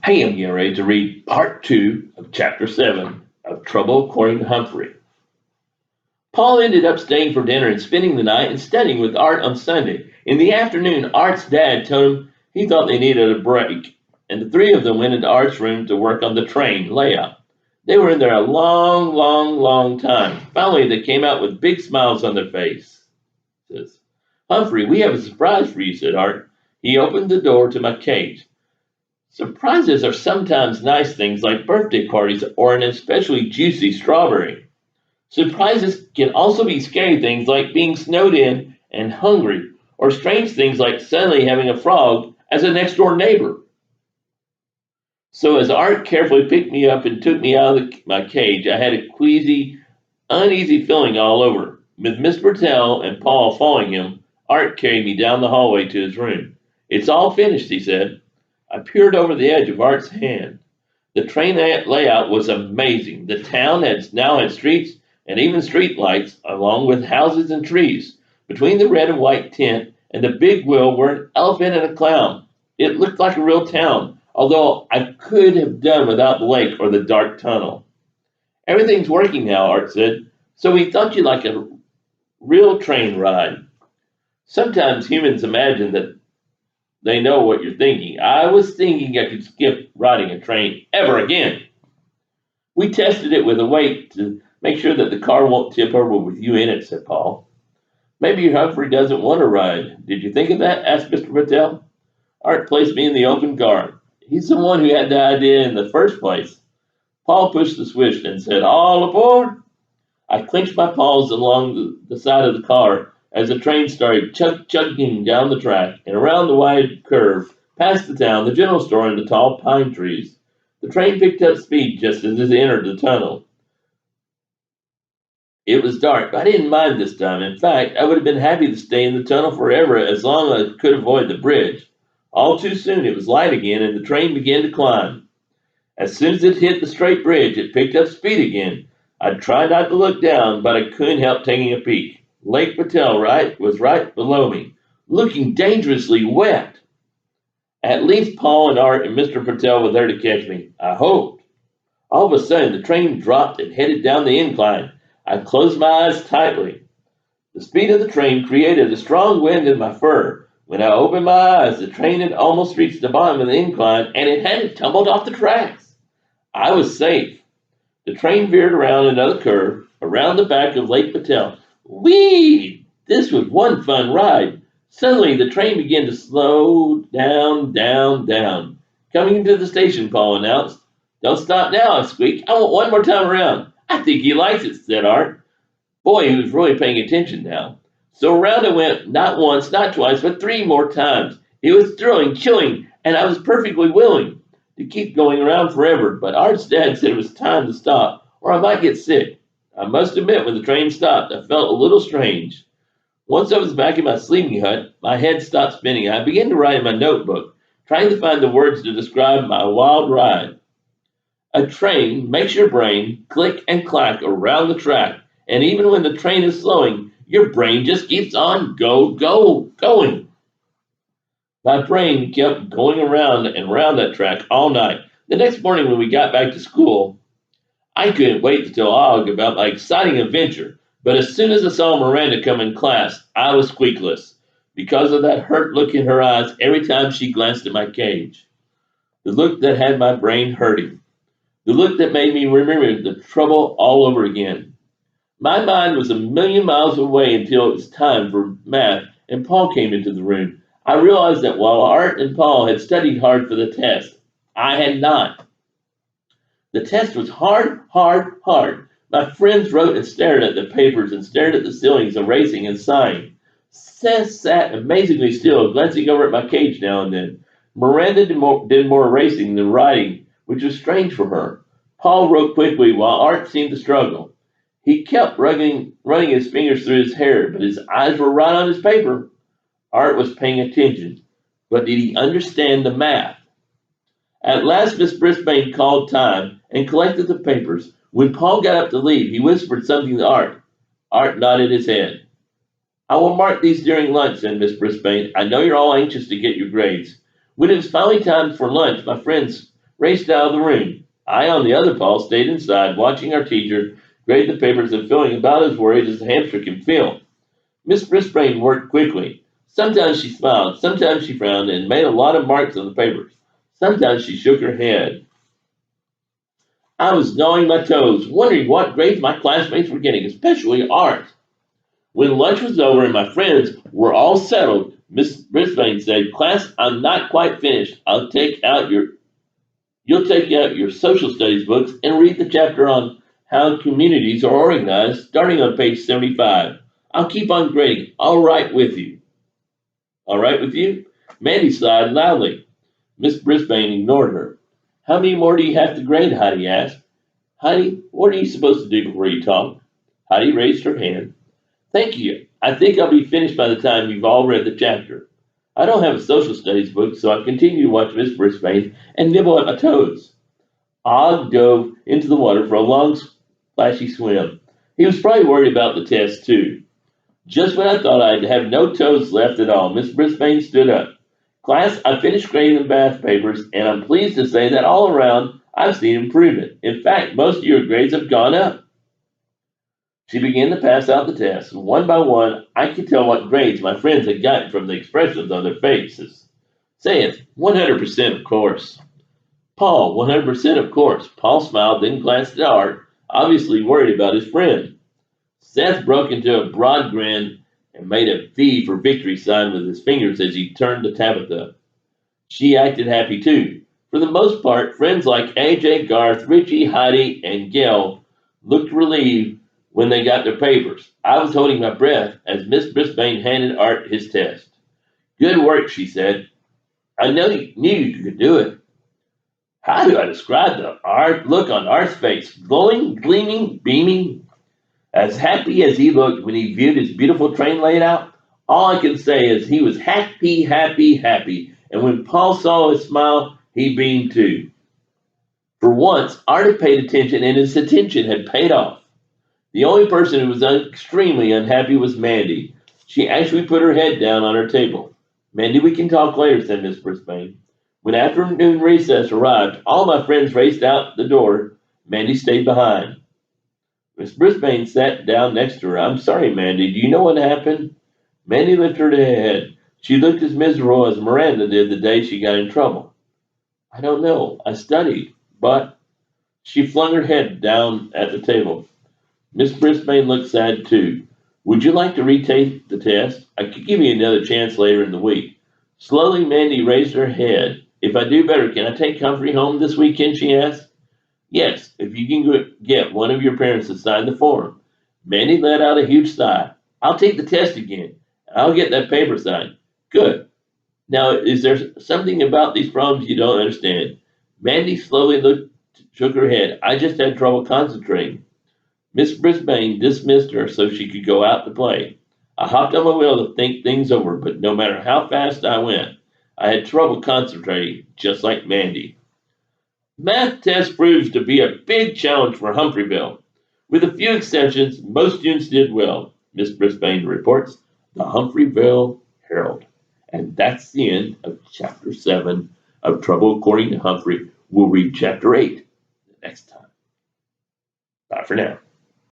Hey, I'm getting ready to read part 2 of chapter 7 of Trouble According to Humphrey. Paul ended up staying for dinner and spending the night and studying with Art on Sunday. In the afternoon, Art's dad told him he thought they needed a break, and the three of them went into Art's room to work on the train layout. They were in there a long time. Finally, they came out with big smiles on their faces. Humphrey, we have a surprise for you, said Art. He opened the door to my cage. Surprises are sometimes nice things like birthday parties or an especially juicy strawberry. Surprises can also be scary things like being snowed in and hungry, or strange things like suddenly having a frog as a next door neighbor. So, as Art carefully picked me up and took me out of my cage, I had a queasy, uneasy feeling all over. With Miss Bertell and Paul following him, Art carried me down the hallway to his room. It's all finished, he said. I peered over the edge of Art's hand. The train layout was amazing. The town now had streets and even street lights, along with houses and trees. Between the red and white tent and the big wheel were an elephant and a clown. It looked like a real town, although I could have done without the lake or the dark tunnel. Everything's working now, Art said, so we thought you'd like a real train ride. Sometimes humans imagine that they know what you're thinking. I was thinking I could skip riding a train ever again. We tested it with a weight to make sure that the car won't tip over with you in it, said Paul. Maybe Humphrey doesn't want to ride. Did you think of that? Asked Mr. Patel. Art placed me in the open car. He's the one who had the idea in the first place. Paul pushed the switch and said, all aboard. I clenched my paws along the side of the car as the train started chugging down the track and around the wide curve, past the town, the general store, and the tall pine trees. The train picked up speed just as it entered the tunnel. It was dark, but I didn't mind this time. In fact, I would have been happy to stay in the tunnel forever as long as I could avoid the bridge. All too soon it was light again and the train began to climb. As soon as it hit the straight bridge, it picked up speed again. I tried not to look down, but I couldn't help taking a peek. Lake Patel was right below me, looking dangerously wet. At least Paul and Art and Mr. Patel were there to catch me, I hoped. All of a sudden, the train dropped and headed down the incline. I closed my eyes tightly. The speed of the train created a strong wind in my fur. When I opened my eyes, the train had almost reached the bottom of the incline, and it hadn't tumbled off the tracks. I was safe. The train veered around another curve, around the back of Lake Patel. Whee! This was one fun ride. Suddenly, the train began to slow down. Coming into the station, Paul announced. Don't stop now, I squeaked. I want one more time around. I think he likes it, said Art. Boy, he was really paying attention now. So around I went, not once, not twice, but 3 more times. It was thrilling, chilling, and I was perfectly willing to keep going around forever. But Art's dad said it was time to stop, or I might get sick. I must admit, when the train stopped, I felt a little strange. Once I was back in my sleeping hut, my head stopped spinning. I began to write in my notebook, trying to find the words to describe my wild ride. A train makes your brain click and clack around the track, and even when the train is slowing, your brain just keeps on going. My brain kept going around and around that track all night. The next morning when we got back to school, I couldn't wait to tell Og about my exciting adventure, but as soon as I saw Miranda come in class, I was squeakless because of that hurt look in her eyes every time she glanced at my cage. The look that had my brain hurting. The look that made me remember the trouble all over again. My mind was a million miles away until it was time for math and Paul came into the room. I realized that while Art and Paul had studied hard for the test, I had not. The test was hard. My friends wrote and stared at the papers and stared at the ceilings, erasing and sighing. Seth sat amazingly still, glancing over at my cage now and then. Miranda did more erasing than writing, which was strange for her. Paul wrote quickly while Art seemed to struggle. He kept running his fingers through his hair, but his eyes were right on his paper. Art was paying attention, but did he understand the math? At last, Miss Brisbane called time and collected the papers. When Paul got up to leave, he whispered something to Art. Art nodded his head. I will mark these during lunch, said Miss Brisbane. I know you're all anxious to get your grades. When it was finally time for lunch, my friends raced out of the room. I, on the other paw, stayed inside, watching our teacher grade the papers and feeling about as worried as a hamster can feel. Miss Brisbane worked quickly. Sometimes she smiled, sometimes she frowned, and made a lot of marks on the papers. Sometimes she shook her head. I was gnawing my toes, wondering what grades my classmates were getting, especially art. When lunch was over and my friends were all settled, Miss Brisbane said, "Class, I'm not quite finished. You'll take out your social studies books and read the chapter on how communities are organized, starting on page 75. I'll keep on grading. All right with you." All right with you? Mandy sighed loudly. Miss Brisbane ignored her. "How many more do you have to grade?" Heidi asked. "Heidi, what are you supposed to do before you talk?" Heidi raised her hand. "Thank you. I think I'll be finished by the time you've all read the chapter." I don't have a social studies book, so I continue to watch Miss Brisbane and nibble at my toes. Og dove into the water for a long, splashy swim. He was probably worried about the test, too. Just when I thought I'd have no toes left at all, Miss Brisbane stood up. "Class, I finished grading the math papers, and I'm pleased to say that all around I've seen improvement. In fact, most of your grades have gone up." She began to pass out the tests. One by one, I could tell what grades my friends had gotten from the expressions on their faces. "Say it, 100%, of course." "Paul, 100%, of course." Paul smiled, then glanced at Art, obviously worried about his friend. Seth broke into a broad grin and made a V for victory sign with his fingers as he turned to Tabitha. She acted happy too. For the most part, friends like AJ, Garth, Richie, Heidi, and Gail looked relieved when they got their papers. I was holding my breath as Miss Brisbane handed Art his test. "Good work," she said. "I knew you could do it." How do I describe the look on Art's face? Glowing, gleaming, beaming. As happy as he looked when he viewed his beautiful train laid out, all I can say is he was happy, happy, happy. And when Paul saw his smile, he beamed too. For once, Art had paid attention, and his attention had paid off. The only person who was extremely unhappy was Mandy. She actually put her head down on her table. "Mandy, we can talk later," said Miss Brisbane. When afternoon recess arrived, all my friends raced out the door. Mandy stayed behind. Miss Brisbane sat down next to her. "I'm sorry, Mandy. Do you know what happened?" Mandy lifted her head. She looked as miserable as Miranda did the day she got in trouble. "I don't know. I studied, but—" She flung her head down at the table. Miss Brisbane looked sad too. "Would you like to retake the test? I could give you another chance later in the week." Slowly, Mandy raised her head. "If I do better, can I take Humphrey home this weekend?" she asked. "Yes, if you can get one of your parents to sign the form." Mandy let out a huge sigh. "I'll take the test again. I'll get that paper signed." "Good. Now, is there something about these problems you don't understand?" Mandy shook her head. "I just had trouble concentrating." Miss Brisbane dismissed her so she could go out to play. I hopped on my wheel to think things over, but no matter how fast I went, I had trouble concentrating, just like Mandy. Math test proves to be a big challenge for Humphreyville. With a few exceptions, most students did well, Miss Brisbane reports, the Humphreyville Herald. And that's the end of Chapter 7 of Trouble According to Humphrey. We'll read Chapter 8 next time. Bye for now.